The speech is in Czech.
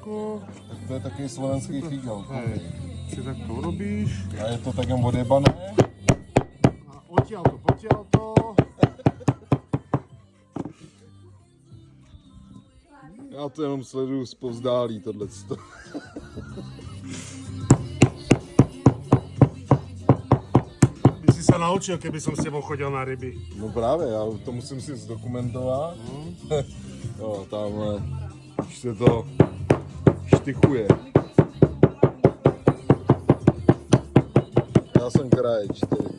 takto. Tak to je takový slovenský fígel. Hej, si takto urobíš. A je to tak jen odjebané? A odtiaľto, potiaľto. Já to jenom sleduju zpovzdálí, tohleto. By si sa naučil, keby som s tebou chodil na ryby. No právě, já to musím si zdokumentovat. Jo, tamhle už se to štychuje. Já jsem krajč, tedy.